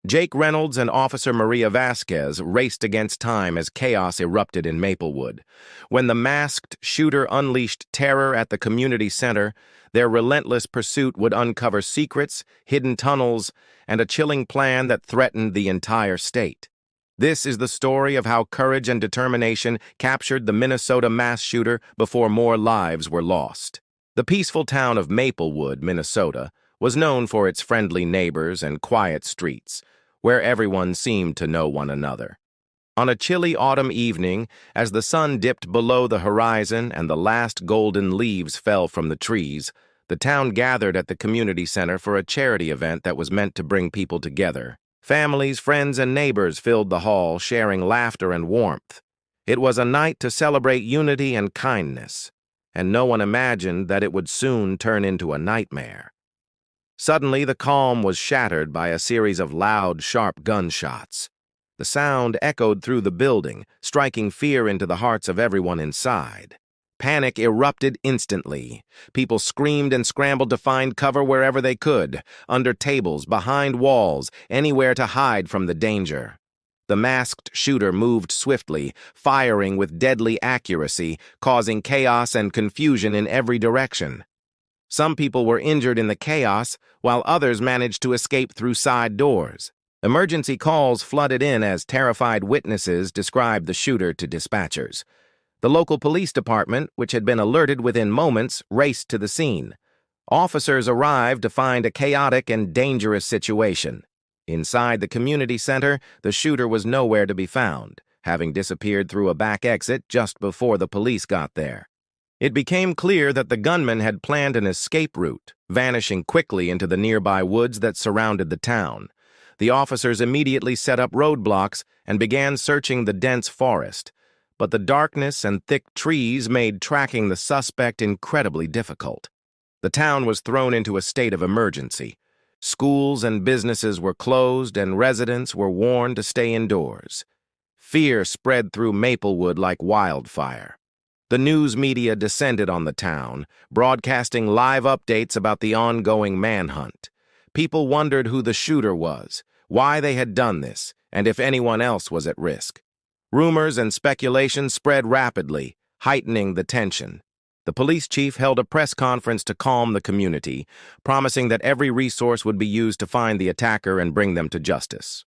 Jake Reynolds and Officer Maria Vasquez raced against time as chaos erupted in Maplewood. When the masked shooter unleashed terror at the community center, their relentless pursuit would uncover secrets, hidden tunnels, and a chilling plan that threatened the entire state. This is the story of how courage and determination captured the Minnesota mass shooter before more lives were lost. The peaceful town of Maplewood, Minnesota, was known for its friendly neighbors and quiet streets, where everyone seemed to know one another. On a chilly autumn evening, as the sun dipped below the horizon and the last golden leaves fell from the trees, the town gathered at the community center for a charity event that was meant to bring people together. Families, friends, and neighbors filled the hall, sharing laughter and warmth. It was a night to celebrate unity and kindness, and no one imagined that it would soon turn into a nightmare. Suddenly, the calm was shattered by a series of loud, sharp gunshots. The sound echoed through the building, striking fear into the hearts of everyone inside. Panic erupted instantly. People screamed and scrambled to find cover wherever they could, under tables, behind walls, anywhere to hide from the danger. The masked shooter moved swiftly, firing with deadly accuracy, causing chaos and confusion in every direction. Some people were injured in the chaos, while others managed to escape through side doors. Emergency calls flooded in as terrified witnesses described the shooter to dispatchers. The local police department, which had been alerted within moments, raced to the scene. Officers arrived to find a chaotic and dangerous situation. Inside the community center, the shooter was nowhere to be found, having disappeared through a back exit just before the police got there. It became clear that the gunman had planned an escape route, vanishing quickly into the nearby woods that surrounded the town. The officers immediately set up roadblocks and began searching the dense forest, but the darkness and thick trees made tracking the suspect incredibly difficult. The town was thrown into a state of emergency. Schools and businesses were closed, and residents were warned to stay indoors. Fear spread through Maplewood like wildfire. The news media descended on the town, broadcasting live updates about the ongoing manhunt. People wondered who the shooter was, why they had done this, and if anyone else was at risk. Rumors and speculation spread rapidly, heightening the tension. The police chief held a press conference to calm the community, promising that every resource would be used to find the attacker and bring them to justice.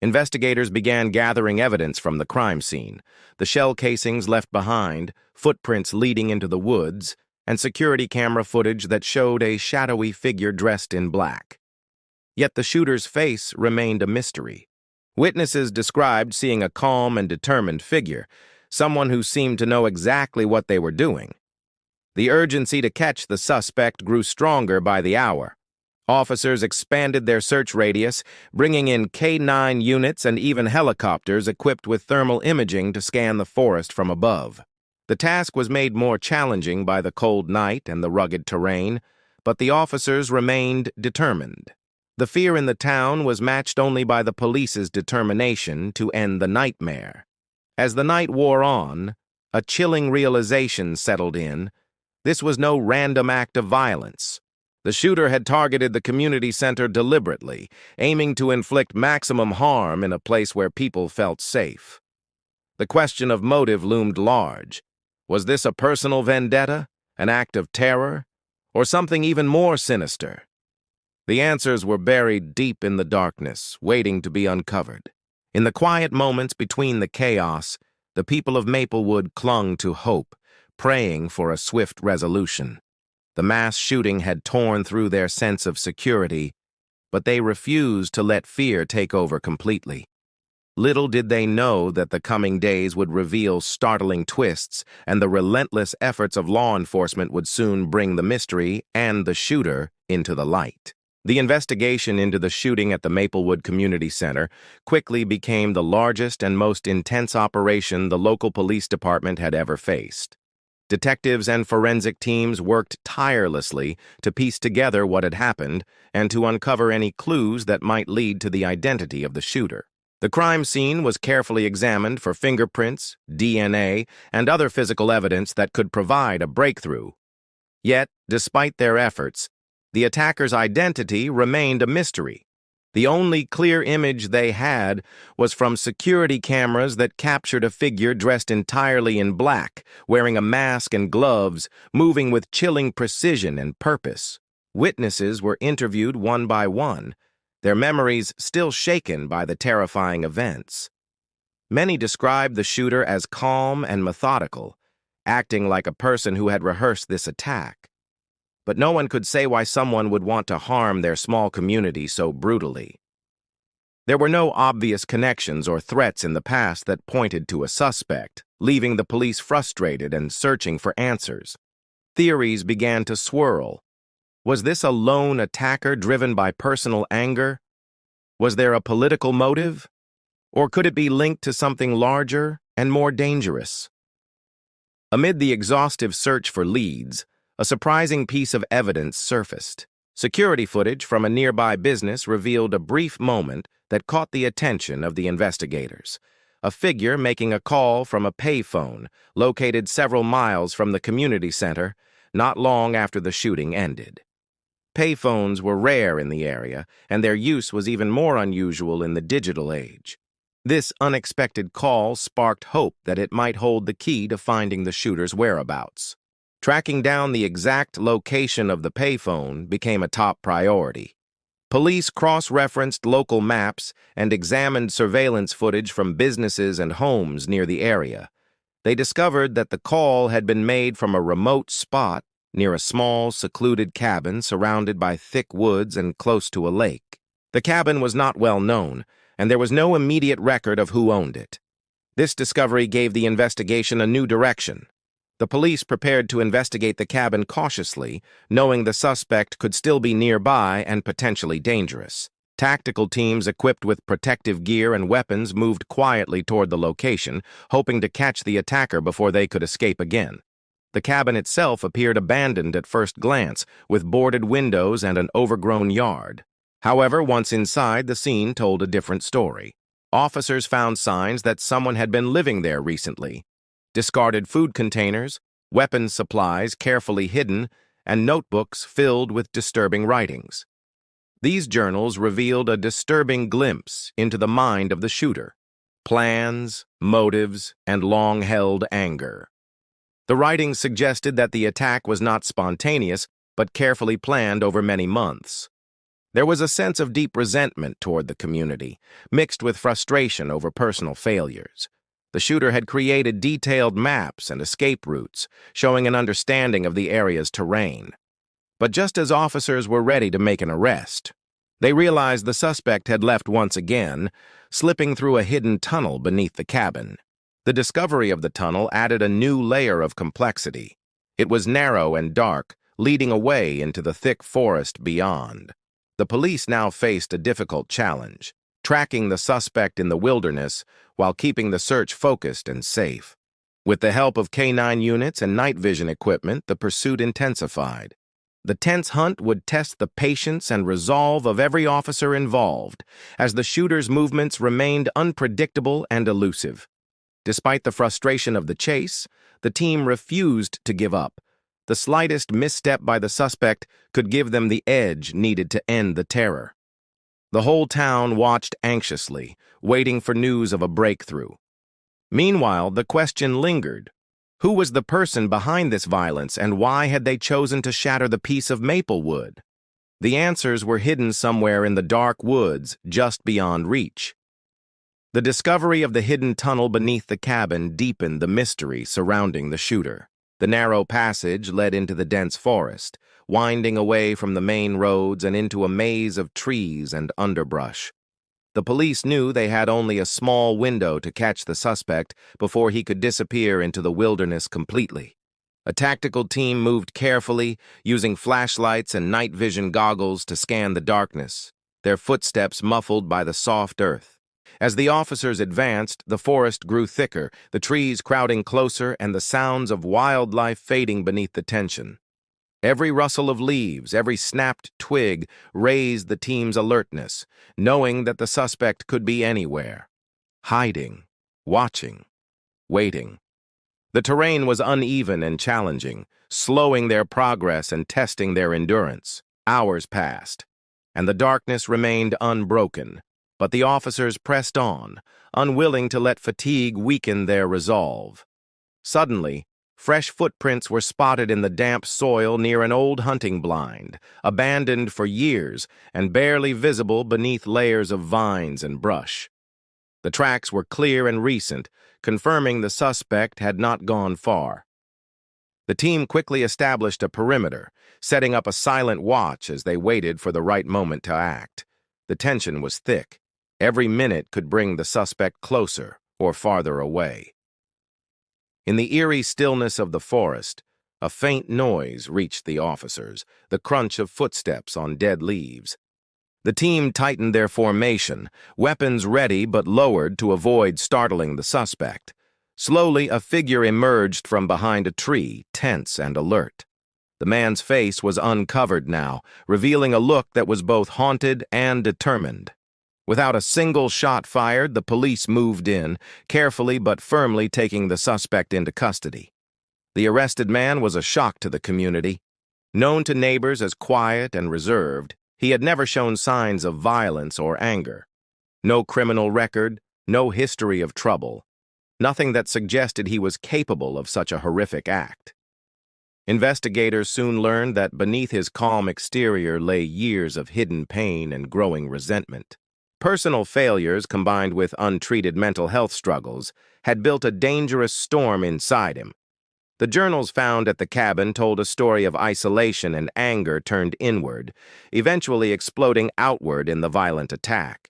Investigators began gathering evidence from the crime scene, the shell casings left behind, footprints leading into the woods, and security camera footage that showed a shadowy figure dressed in black. Yet the shooter's face remained a mystery. Witnesses described seeing a calm and determined figure, someone who seemed to know exactly what they were doing. The urgency to catch the suspect grew stronger by the hour. Officers expanded their search radius, bringing in K-9 units and even helicopters equipped with thermal imaging to scan the forest from above. The task was made more challenging by the cold night and the rugged terrain, but the officers remained determined. The fear in the town was matched only by the police's determination to end the nightmare. As the night wore on, a chilling realization settled in. This was no random act of violence. The shooter had targeted the community center deliberately, aiming to inflict maximum harm in a place where people felt safe. The question of motive loomed large. Was this a personal vendetta, an act of terror, or something even more sinister? The answers were buried deep in the darkness, waiting to be uncovered. In the quiet moments between the chaos, the people of Maplewood clung to hope, praying for a swift resolution. The mass shooting had torn through their sense of security, but they refused to let fear take over completely. Little did they know that the coming days would reveal startling twists, and the relentless efforts of law enforcement would soon bring the mystery and the shooter into the light. The investigation into the shooting at the Maplewood Community Center quickly became the largest and most intense operation the local police department had ever faced. Detectives and forensic teams worked tirelessly to piece together what had happened and to uncover any clues that might lead to the identity of the shooter. The crime scene was carefully examined for fingerprints, DNA, and other physical evidence that could provide a breakthrough. Yet, despite their efforts, the attacker's identity remained a mystery. The only clear image they had was from security cameras that captured a figure dressed entirely in black, wearing a mask and gloves, moving with chilling precision and purpose. Witnesses were interviewed one by one, their memories still shaken by the terrifying events. Many described the shooter as calm and methodical, acting like a person who had rehearsed this attack. But no one could say why someone would want to harm their small community so brutally. There were no obvious connections or threats in the past that pointed to a suspect, leaving the police frustrated and searching for answers. Theories began to swirl. Was this a lone attacker driven by personal anger? Was there a political motive? Or could it be linked to something larger and more dangerous? Amid the exhaustive search for leads, a surprising piece of evidence surfaced. Security footage from a nearby business revealed a brief moment that caught the attention of the investigators. A figure making a call from a payphone located several miles from the community center not long after the shooting ended. Payphones were rare in the area, and their use was even more unusual in the digital age. This unexpected call sparked hope that it might hold the key to finding the shooter's whereabouts. Tracking down the exact location of the payphone became a top priority. Police cross-referenced local maps and examined surveillance footage from businesses and homes near the area. They discovered that the call had been made from a remote spot near a small, secluded cabin surrounded by thick woods and close to a lake. The cabin was not well known, and there was no immediate record of who owned it. This discovery gave the investigation a new direction. The police prepared to investigate the cabin cautiously, knowing the suspect could still be nearby and potentially dangerous. Tactical teams equipped with protective gear and weapons moved quietly toward the location, hoping to catch the attacker before they could escape again. The cabin itself appeared abandoned at first glance, with boarded windows and an overgrown yard. However, once inside, the scene told a different story. Officers found signs that someone had been living there recently. Discarded food containers, weapons supplies carefully hidden, and notebooks filled with disturbing writings. These journals revealed a disturbing glimpse into the mind of the shooter: plans, motives, and long-held anger. The writings suggested that the attack was not spontaneous, but carefully planned over many months. There was a sense of deep resentment toward the community, mixed with frustration over personal failures. The shooter had created detailed maps and escape routes, showing an understanding of the area's terrain. But just as officers were ready to make an arrest, they realized the suspect had left once again, slipping through a hidden tunnel beneath the cabin. The discovery of the tunnel added a new layer of complexity. It was narrow and dark, leading away into the thick forest beyond. The police now faced a difficult challenge: tracking the suspect in the wilderness while keeping the search focused and safe. With the help of K9 units and night vision equipment, the pursuit intensified. The tense hunt would test the patience and resolve of every officer involved, as the shooter's movements remained unpredictable and elusive. Despite the frustration of the chase, the team refused to give up. The slightest misstep by the suspect could give them the edge needed to end the terror. The whole town watched anxiously, waiting for news of a breakthrough. Meanwhile, the question lingered: who was the person behind this violence, and why had they chosen to shatter the peace of Maplewood? The answers were hidden somewhere in the dark woods just beyond reach. The discovery of the hidden tunnel beneath the cabin deepened the mystery surrounding the shooter. The narrow passage led into the dense forest, winding away from the main roads and into a maze of trees and underbrush. The police knew they had only a small window to catch the suspect before he could disappear into the wilderness completely. A tactical team moved carefully, using flashlights and night vision goggles to scan the darkness, their footsteps muffled by the soft earth. As the officers advanced, the forest grew thicker, the trees crowding closer and the sounds of wildlife fading beneath the tension. Every rustle of leaves, every snapped twig raised the team's alertness, knowing that the suspect could be anywhere. Hiding, watching, waiting. The terrain was uneven and challenging, slowing their progress and testing their endurance. Hours passed, and the darkness remained unbroken. But the officers pressed on, unwilling to let fatigue weaken their resolve. Suddenly, fresh footprints were spotted in the damp soil near an old hunting blind, abandoned for years and barely visible beneath layers of vines and brush. The tracks were clear and recent, confirming the suspect had not gone far. The team quickly established a perimeter, setting up a silent watch as they waited for the right moment to act. The tension was thick. Every minute could bring the suspect closer or farther away. In the eerie stillness of the forest, a faint noise reached the officers, the crunch of footsteps on dead leaves. The team tightened their formation, weapons ready but lowered to avoid startling the suspect. Slowly, a figure emerged from behind a tree, tense and alert. The man's face was uncovered now, revealing a look that was both haunted and determined. Without a single shot fired, the police moved in, carefully but firmly taking the suspect into custody. The arrested man was a shock to the community. Known to neighbors as quiet and reserved, he had never shown signs of violence or anger. No criminal record, no history of trouble. Nothing that suggested he was capable of such a horrific act. Investigators soon learned that beneath his calm exterior lay years of hidden pain and growing resentment. Personal failures combined with untreated mental health struggles had built a dangerous storm inside him. The journals found at the cabin told a story of isolation and anger turned inward, eventually exploding outward in the violent attack.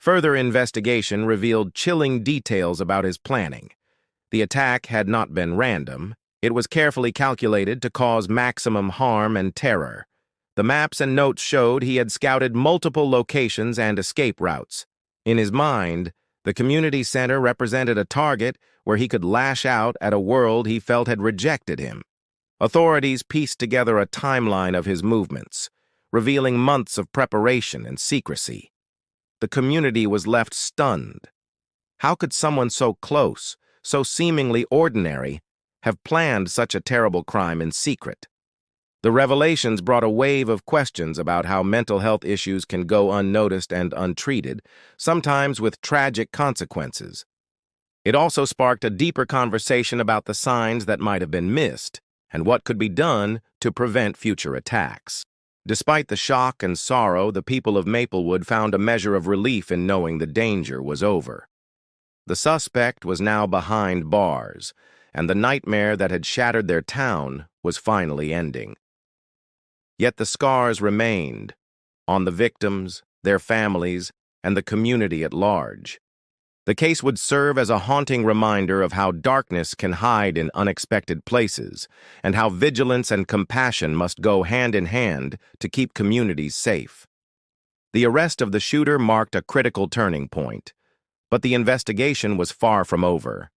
Further investigation revealed chilling details about his planning. The attack had not been random. It was carefully calculated to cause maximum harm and terror. The maps and notes showed he had scouted multiple locations and escape routes. In his mind, the community center represented a target where he could lash out at a world he felt had rejected him. Authorities pieced together a timeline of his movements, revealing months of preparation and secrecy. The community was left stunned. How could someone so close, so seemingly ordinary, have planned such a terrible crime in secret? The revelations brought a wave of questions about how mental health issues can go unnoticed and untreated, sometimes with tragic consequences. It also sparked a deeper conversation about the signs that might have been missed and what could be done to prevent future attacks. Despite the shock and sorrow, the people of Maplewood found a measure of relief in knowing the danger was over. The suspect was now behind bars, and the nightmare that had shattered their town was finally ending. Yet the scars remained on the victims, their families, and the community at large. The case would serve as a haunting reminder of how darkness can hide in unexpected places, and how vigilance and compassion must go hand in hand to keep communities safe. The arrest of the shooter marked a critical turning point, but the investigation was far from over.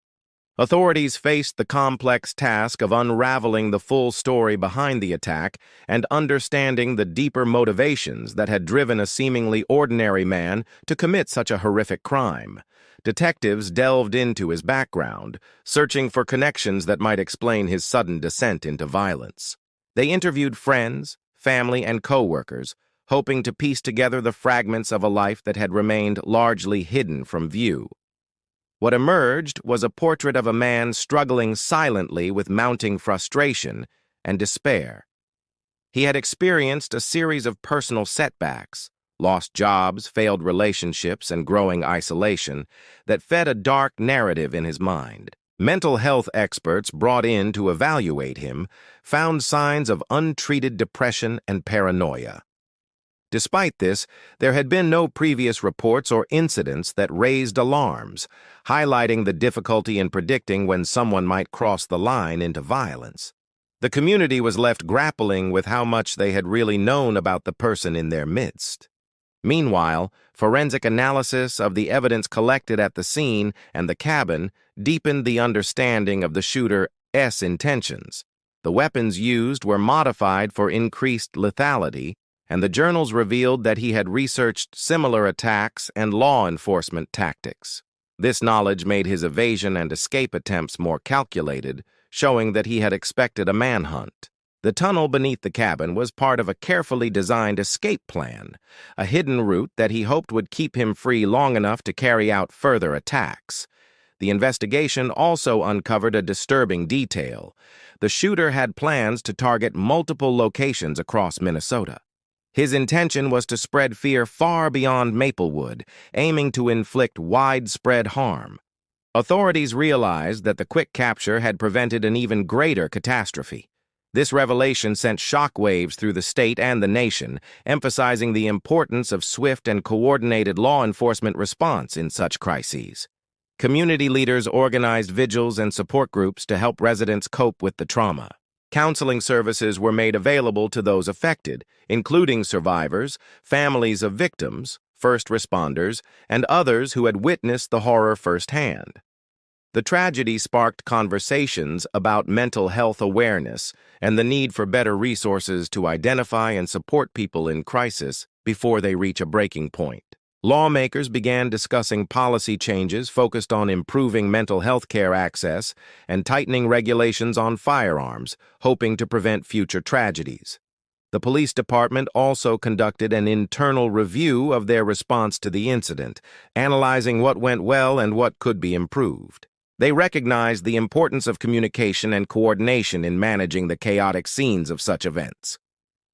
Authorities faced the complex task of unraveling the full story behind the attack and understanding the deeper motivations that had driven a seemingly ordinary man to commit such a horrific crime. Detectives delved into his background, searching for connections that might explain his sudden descent into violence. They interviewed friends, family, and co-workers, hoping to piece together the fragments of a life that had remained largely hidden from view. What emerged was a portrait of a man struggling silently with mounting frustration and despair. He had experienced a series of personal setbacks, lost jobs, failed relationships, and growing isolation that fed a dark narrative in his mind. Mental health experts brought in to evaluate him found signs of untreated depression and paranoia. Despite this, there had been no previous reports or incidents that raised alarms, highlighting the difficulty in predicting when someone might cross the line into violence. The community was left grappling with how much they had really known about the person in their midst. Meanwhile, forensic analysis of the evidence collected at the scene and the cabin deepened the understanding of the shooter's intentions. The weapons used were modified for increased lethality, and the journals revealed that he had researched similar attacks and law enforcement tactics. This knowledge made his evasion and escape attempts more calculated, showing that he had expected a manhunt. The tunnel beneath the cabin was part of a carefully designed escape plan, a hidden route that he hoped would keep him free long enough to carry out further attacks. The investigation also uncovered a disturbing detail. The shooter had plans to target multiple locations across Minnesota. His intention was to spread fear far beyond Maplewood, aiming to inflict widespread harm. Authorities realized that the quick capture had prevented an even greater catastrophe. This revelation sent shockwaves through the state and the nation, emphasizing the importance of swift and coordinated law enforcement response in such crises. Community leaders organized vigils and support groups to help residents cope with the trauma. Counseling services were made available to those affected, including survivors, families of victims, first responders, and others who had witnessed the horror firsthand. The tragedy sparked conversations about mental health awareness and the need for better resources to identify and support people in crisis before they reach a breaking point. Lawmakers began discussing policy changes focused on improving mental health care access and tightening regulations on firearms, hoping to prevent future tragedies. The police department also conducted an internal review of their response to the incident, analyzing what went well and what could be improved. They recognized the importance of communication and coordination in managing the chaotic scenes of such events.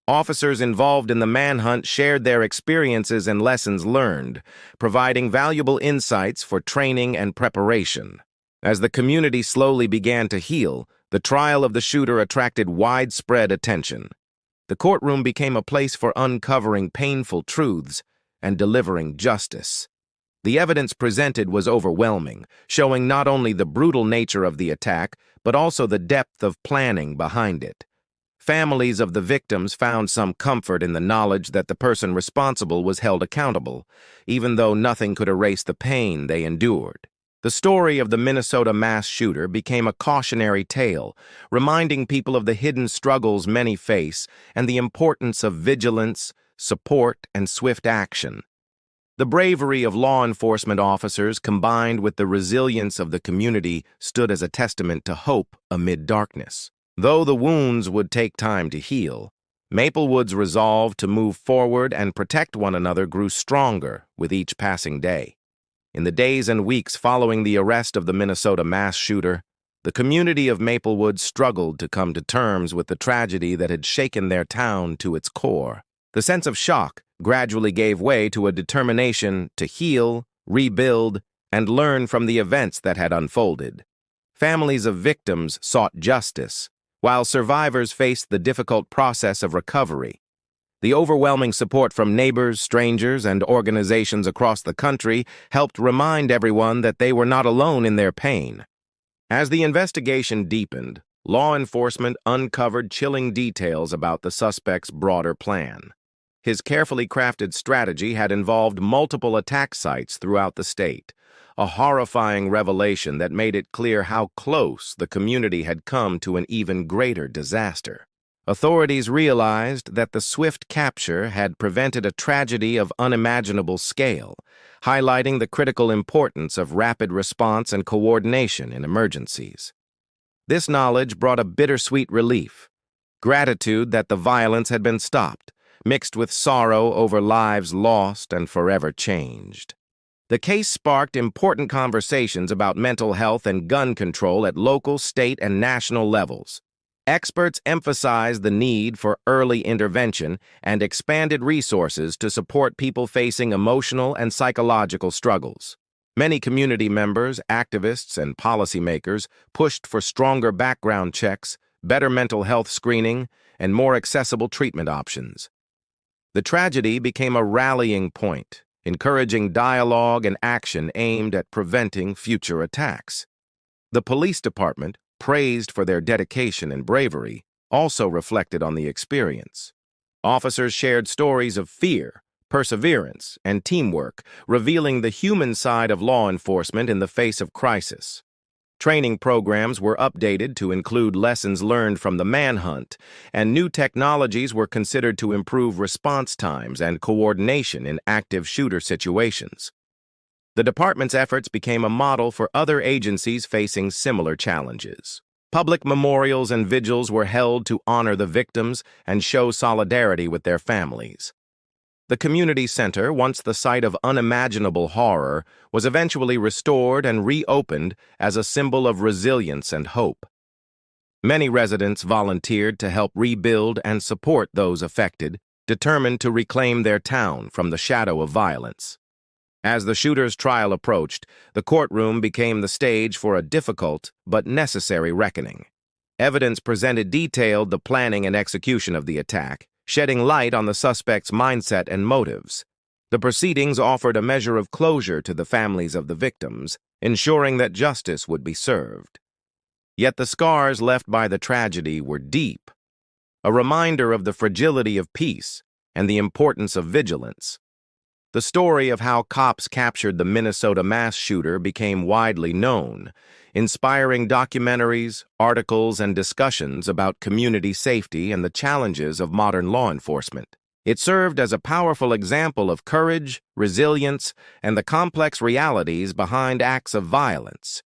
Officers involved in the manhunt shared their experiences and lessons learned, providing valuable insights for training and preparation. As the community slowly began to heal, the trial of the shooter attracted widespread attention. The courtroom became a place for uncovering painful truths and delivering justice. The evidence presented was overwhelming, showing not only the brutal nature of the attack, but also the depth of planning behind it. Families of the victims found some comfort in the knowledge that the person responsible was held accountable, even though nothing could erase the pain they endured. The story of the Minnesota mass shooter became a cautionary tale, reminding people of the hidden struggles many face and the importance of vigilance, support, and swift action. The bravery of law enforcement officers combined with the resilience of the community stood as a testament to hope amid darkness. Though the wounds would take time to heal, Maplewood's resolve to move forward and protect one another grew stronger with each passing day. In the days and weeks following the arrest of the Minnesota mass shooter, the community of Maplewood struggled to come to terms with the tragedy that had shaken their town to its core. The sense of shock gradually gave way to a determination to heal, rebuild, and learn from the events that had unfolded. Families of victims sought justice, while survivors faced the difficult process of recovery. The overwhelming support from neighbors, strangers, and organizations across the country helped remind everyone that they were not alone in their pain. As the investigation deepened, law enforcement uncovered chilling details about the suspect's broader plan. His carefully crafted strategy had involved multiple attack sites throughout the state, a horrifying revelation that made it clear how close the community had come to an even greater disaster. Authorities realized that the swift capture had prevented a tragedy of unimaginable scale, highlighting the critical importance of rapid response and coordination in emergencies. This knowledge brought a bittersweet relief, gratitude that the violence had been stopped, mixed with sorrow over lives lost and forever changed. The case sparked important conversations about mental health and gun control at local, state, and national levels. Experts emphasized the need for early intervention and expanded resources to support people facing emotional and psychological struggles. Many community members, activists, and policymakers pushed for stronger background checks, better mental health screening, and more accessible treatment options. The tragedy became a rallying point, encouraging dialogue and action aimed at preventing future attacks. The police department, praised for their dedication and bravery, also reflected on the experience. Officers shared stories of fear, perseverance, and teamwork, revealing the human side of law enforcement in the face of crisis. Training programs were updated to include lessons learned from the manhunt, and new technologies were considered to improve response times and coordination in active shooter situations. The department's efforts became a model for other agencies facing similar challenges. Public memorials and vigils were held to honor the victims and show solidarity with their families. The community center, once the site of unimaginable horror, was eventually restored and reopened as a symbol of resilience and hope. Many residents volunteered to help rebuild and support those affected, determined to reclaim their town from the shadow of violence. As the shooter's trial approached, the courtroom became the stage for a difficult but necessary reckoning. Evidence presented detailed the planning and execution of the attack, shedding light on the suspect's mindset and motives. The proceedings offered a measure of closure to the families of the victims, ensuring that justice would be served. Yet the scars left by the tragedy were deep, a reminder of the fragility of peace and the importance of vigilance. The story of how cops captured the Minnesota mass shooter became widely known, inspiring documentaries, articles, and discussions about community safety and the challenges of modern law enforcement. It served as a powerful example of courage, resilience, and the complex realities behind acts of violence.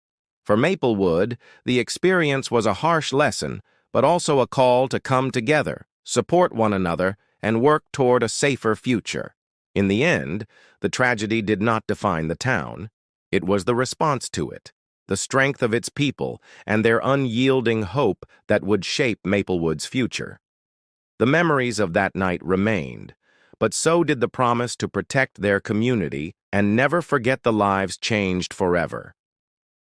For Maplewood, the experience was a harsh lesson, but also a call to come together, support one another, and work toward a safer future. In the end, the tragedy did not define the town. It was the response to it, the strength of its people, and their unyielding hope that would shape Maplewood's future. The memories of that night remained, but so did the promise to protect their community and never forget the lives changed forever.